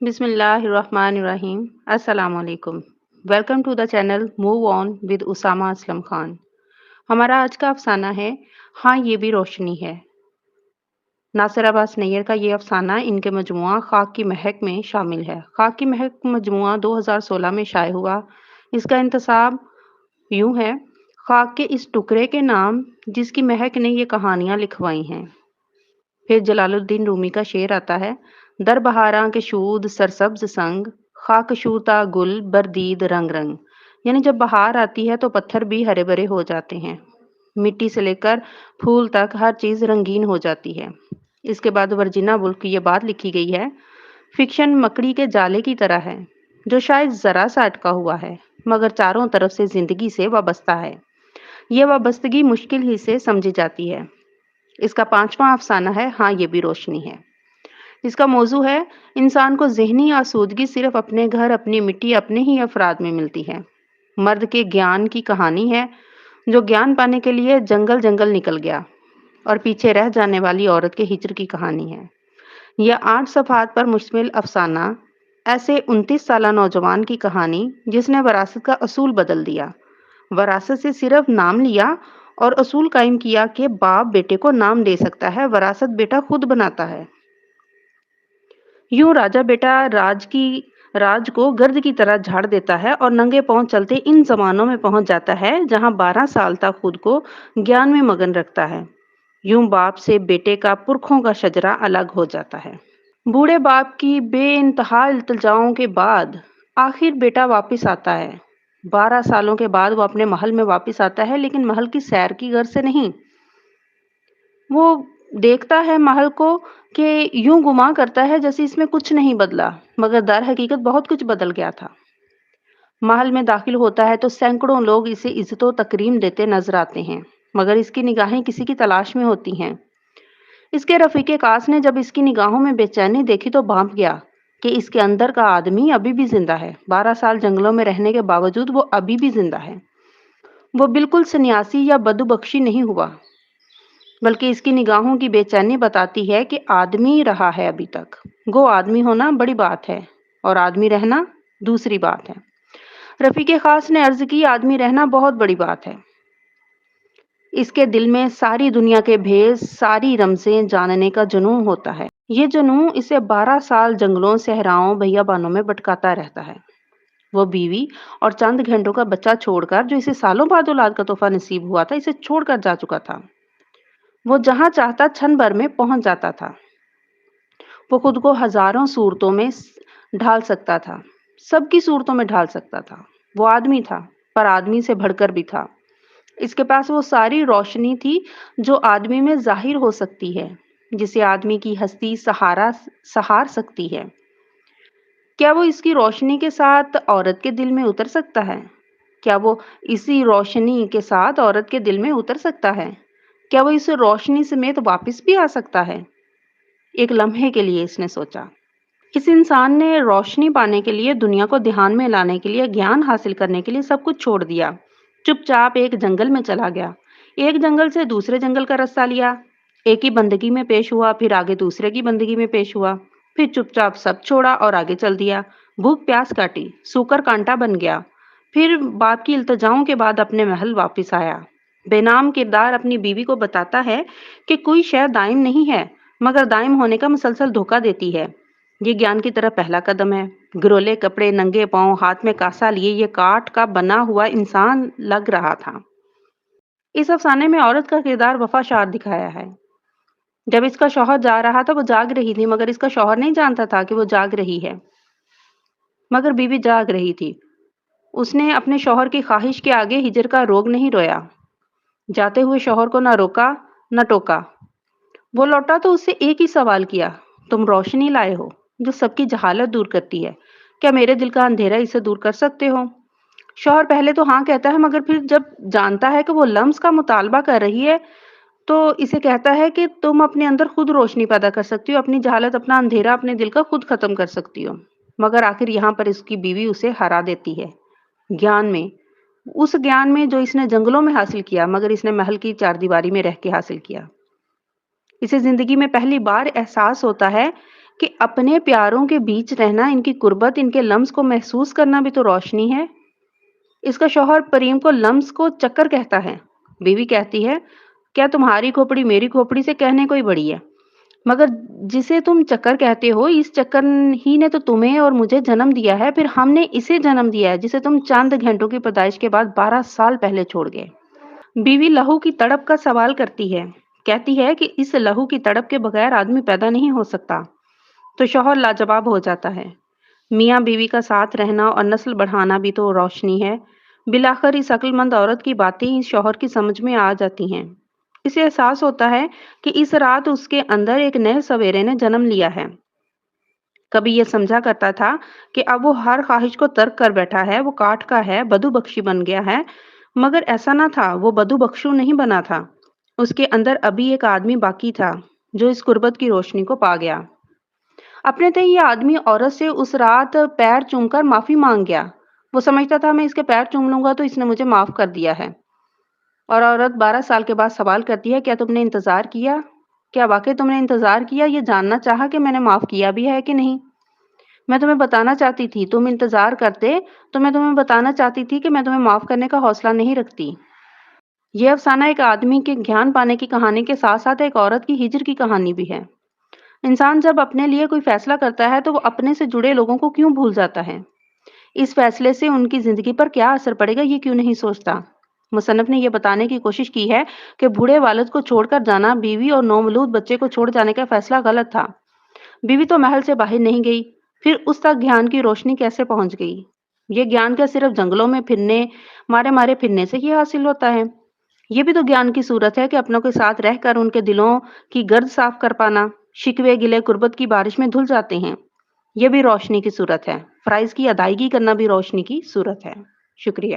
बिस्मिल्लाहिर्रहमानिर्रहीम। अस्सलाम वालेकुम। Welcome to the channel move on with Usama Aslam Khan. हमारा आज का अफसाना है हाँ ये भी रोशनी है। नासिर अब्बास नैयर का ये अफसाना इनके मजमुआ खाक की महक में शामिल है। खाक की महक मजमुआ 2016 में शाये हुआ। इसका इंतसाब यूं है, खाक के इस टुकड़े के नाम जिसकी महक ने ये कहानियां लिखवाई हैं। फिर जलालुद्दीन रूमी का शेर आता है, दर बहारां के शूद सरसब्ज संग, खाक शूता गुल बरदीद रंग रंग। यानी जब बहार आती है तो पत्थर भी हरे भरे हो जाते हैं, मिट्टी से लेकर फूल तक हर चीज रंगीन हो जाती है। इसके बाद वर्जिना वुल्फ की ये बात लिखी गई है, फिक्शन मकड़ी के जाले की तरह है जो शायद जरा सा अटका हुआ है मगर चारों तरफ से जिंदगी से वाबस्ता है। ये वाबस्तगी मुश्किल ही से समझी जाती है। इसका पांचवा अफसाना है हाँ ये भी रोशनी है। इसका मौजू है, इंसान को ज़हनी आसूदगी सिर्फ अपने घर, अपनी मिट्टी, अपने ही अफराद में मिलती है। मर्द के ज्ञान की कहानी है जो ज्ञान पाने के लिए जंगल जंगल निकल गया, और पीछे रह जाने वाली औरत के हिज्र की कहानी है। यह 8 सफ़हात पर मुश्तमिल अफसाना ऐसे 29 साला नौजवान की कहानी जिसने वरासत का असूल बदल दिया। वरासत से सिर्फ नाम लिया और असूल कायम किया कि बाप बेटे को नाम दे सकता है, वरासत बेटा खुद बनाता है। यूं राजा बेटा राज को गर्द की तरह झाड़ देता है और नंगे पांव चलते इन जमानों में पहुंच जाता है जहां 12 साल तक खुद को ज्ञान में मगन रखता है। यूं बाप से बेटे का पुरखों का शजरा अलग हो जाता है। बूढ़े बाप की बेइंतहा इल्तिजाओं के बाद आखिर बेटा वापस आता है। 12 सालों के बाद वो अपने महल में वापस आता है, लेकिन महल की सैर की गर्ज से नहीं। वो देखता है महल को कि यूं गुमा करता है जैसे इसमें कुछ नहीं बदला, मगर दर हकीकत बहुत कुछ बदल गया था। महल में दाखिल होता है तो सैकड़ों लोग इसे इज्जत व तकरीम देते नजर आते हैं, मगर इसकी निगाहें किसी की तलाश में होती हैं। इसके रफीके कास ने जब इसकी निगाहों में बेचैनी देखी तो भांप गया कि इसके अंदर का आदमी अभी भी जिंदा है। 12 साल जंगलों में रहने के बावजूद वो अभी भी जिंदा है। वो बिल्कुल सन्यासी या बदबख्शी नहीं हुआ, बल्कि इसकी निगाहों की बेचैनी बताती है कि आदमी रहा है अभी तक। गो आदमी होना बड़ी बात है और आदमी रहना दूसरी बात है। रफीके खास ने अर्ज की, आदमी रहना बहुत बड़ी बात है। इसके दिल में सारी दुनिया के भेद, सारी रमजें जानने का जुनून होता है। ये जुनून इसे 12 साल जंगलों, सहराओं, भैयाबानों में भटकाता रहता है। वो बीवी और चंद घंटों का बच्चा छोड़कर, जो इसे सालों बाद औलाद का तोहफा नसीब हुआ था, इसे छोड़कर जा चुका था। वो जहां चाहता क्षण भर में पहुंच जाता था। वो खुद को हजारों सूरतों में ढाल सकता था, सबकी सूरतों में ढाल सकता था। वो आदमी था, पर आदमी से बढ़कर भी था। इसके पास वो सारी रोशनी थी जो आदमी में जाहिर हो सकती है, जिसे आदमी की हस्ती सहार सकती है। क्या वो इसकी रोशनी के साथ औरत के दिल में उतर सकता है? क्या वो इसी रोशनी के साथ औरत के दिल में उतर सकता है? क्या वो इस रोशनी समेत वापस भी आ सकता है? एक लम्हे के लिए इसने सोचा। इस इंसान ने रोशनी पाने के लिए, दुनिया को ध्यान में लाने के लिए, ज्ञान हासिल करने के लिए सब कुछ छोड़ दिया। चुपचाप एक जंगल में चला गया। एक जंगल से दूसरे जंगल का रास्ता लिया। एक ही बंदगी में पेश हुआ, फिर आगे दूसरे की बंदगी में पेश हुआ, फिर चुपचाप सब छोड़ा और आगे चल दिया। भूख प्यास काटी, सूकर कांटा बन गया। फिर बाप की इल्तजाओं के बाद अपने महल वापस आया। बेनाम किरदार अपनी बीवी को बताता है कि कोई शय दायम नहीं है, मगर दायम होने का मुसलसल धोखा देती है। ये ज्ञान की तरफ पहला कदम है। गिरोले कपड़े, नंगे पांव, हाथ में कासा लिए ये काठ का बना हुआ इंसान लग रहा था। इस अफसाने में औरत का किरदार वफाशार दिखाया है। जब इसका शौहर जा रहा था वो जाग रही थी, मगर इसका शौहर नहीं जानता था कि वो जाग रही है। मगर बीवी जाग रही थी। उसने अपने शौहर की ख्वाहिश के आगे हिजर का रोग नहीं रोया। जाते हुए शौहर को न रोका न टोका। वो लौटा तो उससे एक ही सवाल किया, तुम रोशनी लाए हो जो सबकी जहालत दूर करती है, क्या मेरे दिल का अंधेरा इसे दूर कर सकते हो? शौहर पहले तो हाँ कहता है, मगर फिर जब जानता है कि वो लम्स का मुतालबा कर रही है तो इसे कहता है कि तुम अपने अंदर खुद रोशनी पैदा कर सकती हो, अपनी जहालत, अपना अंधेरा, अपने दिल का खुद खत्म कर सकती हो। मगर आखिर यहाँ पर इसकी बीवी उसे हरा देती है ज्ञान में, उस ज्ञान में जो इसने जंगलों में हासिल किया, मगर इसने महल की चारदीवारी में रह के हासिल किया। इसे जिंदगी में पहली बार एहसास होता है کہ اپنے پیاروں کے بیچ رہنا، ان کی قربت، ان کے لمس کو محسوس کرنا بھی تو روشنی ہے۔ اس کا شوہر پریم کو لمس کو چکر کہتا ہے۔ بیوی کہتی ہے، کیا تمہاری کھوپڑی میری کھوپڑی سے کہنے کوئی بڑی ہے؟ مگر جسے تم چکر کہتے ہو، اس چکر ہی نے تو تمہیں اور مجھے جنم دیا ہے، پھر ہم نے اسے جنم دیا ہے جسے تم چند گھنٹوں کی پیدائش کے بعد 12 سال پہلے چھوڑ گئے۔ بیوی لہو کی تڑپ کا سوال کرتی ہے، کہتی ہے کہ اس لہو کی تڑپ کے بغیر آدمی پیدا نہیں ہو سکتا۔ تو شوہر لاجواب ہو جاتا ہے، میاں بیوی کا ساتھ رہنا اور نسل بڑھانا بھی تو روشنی ہے۔ بالآخر اس عقل مند عورت کی باتیں اس شوہر کی سمجھ میں آ جاتی ہیں۔ اسے احساس ہوتا ہے کہ اس رات اس کے اندر ایک نئے سویرے نے جنم لیا ہے۔ کبھی یہ سمجھا کرتا تھا کہ اب وہ ہر خواہش کو ترک کر بیٹھا ہے، وہ کاٹ کا ہے، بدو بخشی بن گیا ہے، مگر ایسا نہ تھا، وہ بدو بخشو نہیں بنا تھا۔ اس کے اندر ابھی ایک آدمی باقی تھا جو اس قربت کی روشنی کو پا گیا۔ اپنے تئیں یہ آدمی عورت سے اس رات پیر چوم کر معافی مانگ گیا۔ وہ سمجھتا تھا میں اس کے پیر چوم لوں گا تو اس نے مجھے معاف کر دیا ہے۔ اور عورت 12 سال کے بعد سوال کرتی ہے، کیا تم نے انتظار کیا؟ کیا واقعی تم نے انتظار کیا، یہ جاننا چاہا کہ میں نے معاف کیا بھی ہے کہ نہیں؟ میں تمہیں بتانا چاہتی تھی، تم انتظار کرتے تو میں تمہیں بتانا چاہتی تھی کہ میں تمہیں معاف کرنے کا حوصلہ نہیں رکھتی۔ یہ افسانہ ایک آدمی کے گیان پانے کی کہانی کے ساتھ ساتھ ایک عورت کی ہجر کی کہانی بھی ہے۔ انسان جب اپنے لیے کوئی فیصلہ کرتا ہے تو وہ اپنے سے جڑے لوگوں کو کیوں بھول جاتا ہے؟ اس فیصلے سے ان کی زندگی پر کیا اثر پڑے گا، یہ کیوں نہیں سوچتا؟ مصنف نے یہ بتانے کی کوشش کی ہے کہ بوڑھے والد کو چھوڑ کر جانا، بیوی اور نومولود بچے کو چھوڑ جانے کا فیصلہ غلط تھا۔ بیوی تو محل سے باہر نہیں گئی، پھر اس تک گیان کی روشنی کیسے پہنچ گئی؟ یہ گیان کیا صرف جنگلوں میں پھرنے، مارے مارے پھرنے سے ہی حاصل ہوتا ہے؟ یہ بھی تو گیان کی صورت ہے کہ اپنوں کے ساتھ رہ کر ان کے دلوں کی گرد صاف کر پانا۔ شکوے گلے قربت کی بارش میں دھل جاتے ہیں، یہ بھی روشنی کی صورت ہے۔ فرائض کی ادائیگی کرنا بھی روشنی کی صورت ہے۔ شکریہ۔